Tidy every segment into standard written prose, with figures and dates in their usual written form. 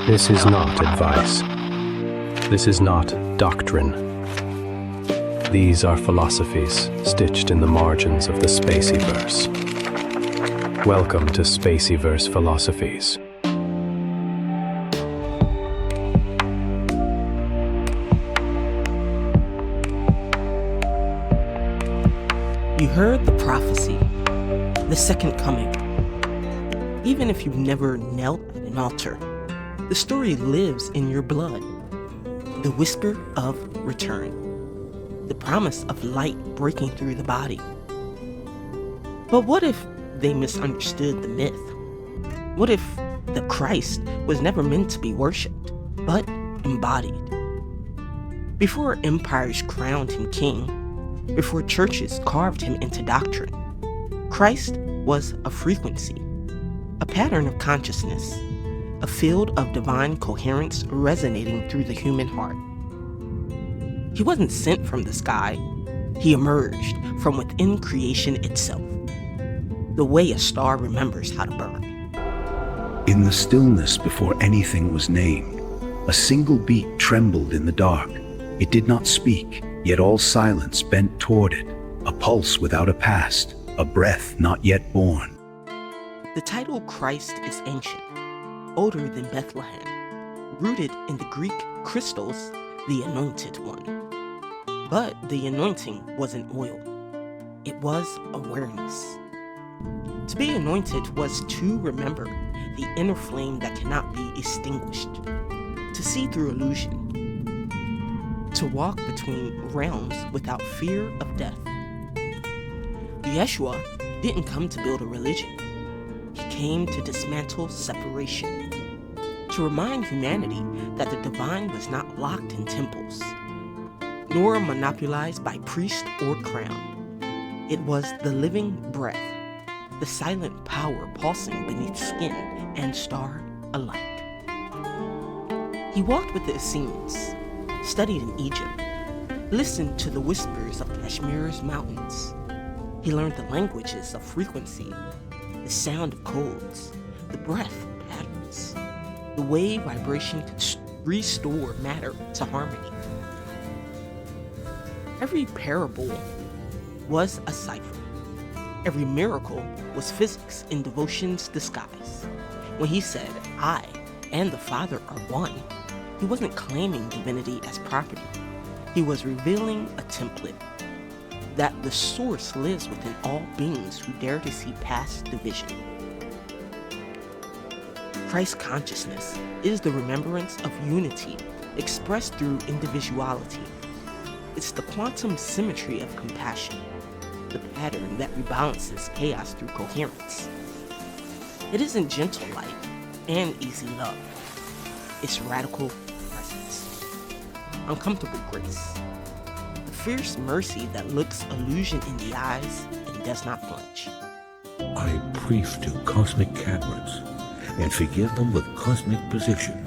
This is not advice. This is not doctrine. These are philosophies stitched in the margins of the SpaceyVerse. Welcome to SpaceyVerse Philosophies. You heard the prophecy, the second coming. Even if you've never knelt at an altar, the story lives in your blood. The whisper of return. The promise of light breaking through the body. But what if they misunderstood the myth? What if the Christ was never meant to be worshipped, but embodied? Before empires crowned him king, before churches carved him into doctrine, Christ was a frequency, a pattern of consciousness, a field of divine coherence resonating through the human heart. He wasn't sent from the sky, he emerged from within creation itself, the way a star remembers how to burn. In the stillness before anything was named, a single beat trembled in the dark. It did not speak, yet all silence bent toward it, a pulse without a past, a breath not yet born. The title Christ is ancient, older than Bethlehem, rooted in the Greek Christos, the Anointed One. But the anointing wasn't oil. It was awareness. To be anointed was to remember the inner flame that cannot be extinguished, to see through illusion, to walk between realms without fear of death. Yeshua didn't come to build a religion. He came to dismantle separation, to remind humanity that the divine was not locked in temples, nor monopolized by priest or crown. It was the living breath, the silent power pulsing beneath skin and star alike. He walked with the Essenes, studied in Egypt, listened to the whispers of Kashmir's mountains. He learned the languages of frequency, the sound of codes, the breath patterns, the way vibration could restore matter to harmony. Every parable was a cipher. Every miracle was physics in devotion's disguise. When he said, "I and the Father are one," he wasn't claiming divinity as property. He was revealing a template, that the source lives within all beings who dare to see past division. Christ consciousness is the remembrance of unity expressed through individuality. It's the quantum symmetry of compassion, the pattern that rebalances chaos through coherence. It isn't gentle light and easy love. It's radical presence, uncomfortable grace, the fierce mercy that looks illusion in the eyes and does not flinch. I brief to cosmic cataracts and forgive them with cosmic precision,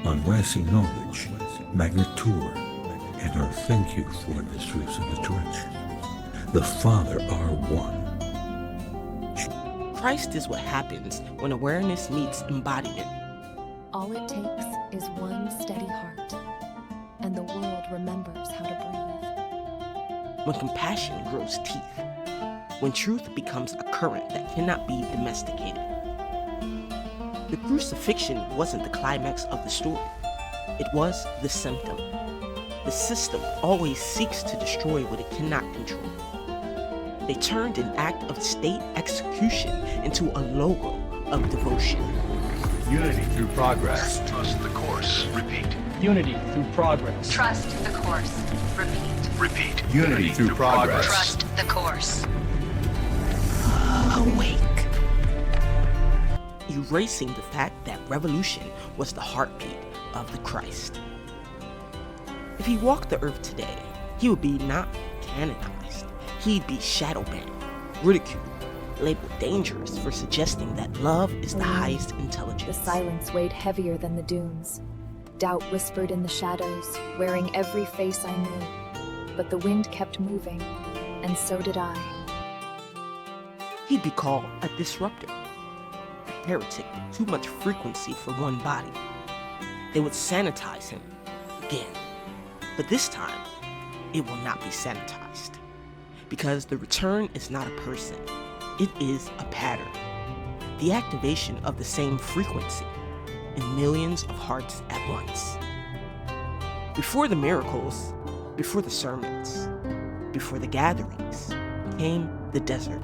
unracing knowledge, magnetur, and our thank you for mysteries of the church. The Father are one. Christ is what happens when awareness meets embodiment. All it takes is one steady heart, and the world remembers how to breathe. When compassion grows teeth, when truth becomes a current that cannot be domesticated. The crucifixion wasn't the climax of the story. It was the symptom. The system always seeks to destroy what it cannot control. They turned an act of state execution into a logo of devotion. Unity through progress. Trust the course. Repeat. Unity through progress. Trust the course. Repeat. Repeat. Unity through progress. Trust the course. Awake. Erasing the fact that revolution was the heartbeat of the Christ. If he walked the earth today, he would be not canonized. He'd be shadow banned, ridiculed, labeled dangerous for suggesting that love is the highest intelligence. The silence weighed heavier than the dunes. Doubt whispered in the shadows, wearing every face I knew. But the wind kept moving, and so did I. He'd be called a disruptor, a heretic with too much frequency for one body. they would sanitize him again. But this time, it will not be sanitized. Because the return is not a person, it is a pattern. The activation of the same frequency in millions of hearts at once. Before the miracles, before the sermons, before the gatherings, came the desert,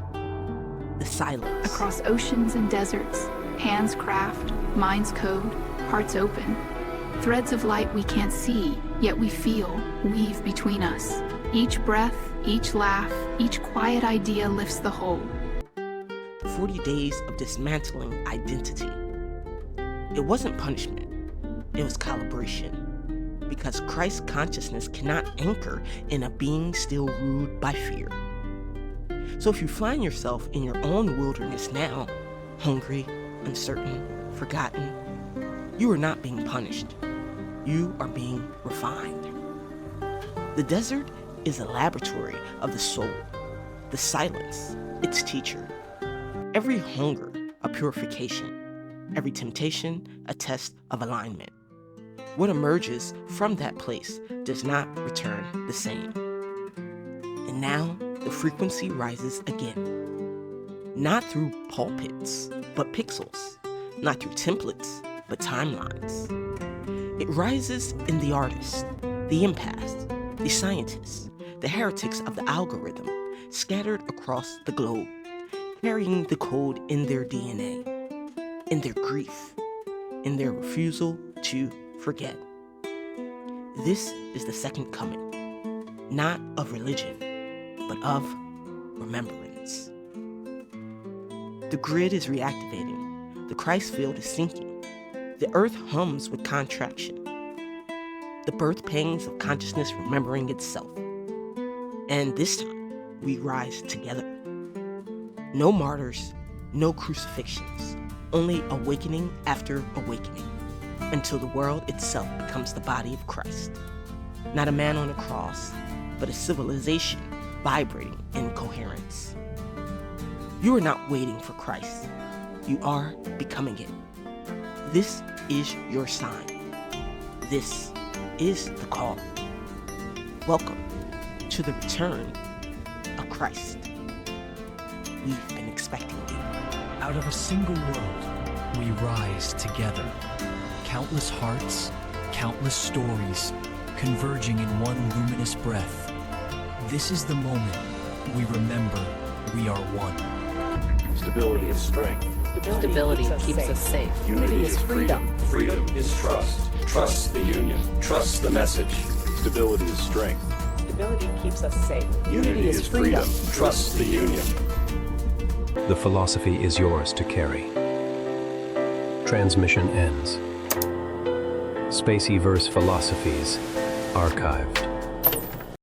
the silence. Across oceans and deserts, hands craft, minds code, hearts open. Threads of light we can't see, yet we feel, weave between us. Each breath, each laugh, each quiet idea lifts the whole. 40 days of dismantling identity. It wasn't punishment, it was calibration. Because Christ's consciousness cannot anchor in a being still ruled by fear. So if you find yourself in your own wilderness now, hungry, uncertain, forgotten, you are not being punished. You are being refined. The desert is a laboratory of the soul, the silence, its teacher. Every hunger, a purification. Every temptation, a test of alignment. What emerges from that place does not return the same. And now the frequency rises again. Not through pulpits, but pixels. Not through templates, but timelines. It rises in the artist, the empath, the scientist, the heretics of the algorithm, scattered across the globe, carrying the code in their DNA, in their grief, in their refusal to forget. This is the second coming, not of religion, but of remembrance. The grid is reactivating, the Christ field is sinking, the earth hums with contraction, the birth pangs of consciousness remembering itself. And this time, we rise together. No martyrs, no crucifixions, only awakening after awakening, until the world itself becomes the body of Christ. Not a man on a cross, but a civilization vibrating in coherence. You are not waiting for Christ. You are becoming it. This is your sign. This is the call. Welcome to the return of Christ. We've been expecting you. Out of a single world, we rise together. Countless hearts, countless stories, converging in one luminous breath. This is the moment we remember we are one. Stability is strength. Stability keeps us safe. Unity is freedom. Freedom is trust. Trust the union. Trust the message. Stability is strength. Stability keeps us safe. Unity is freedom. Trust the union. The philosophy is yours to carry. Transmission ends. SpaceyVerse Philosophies archived.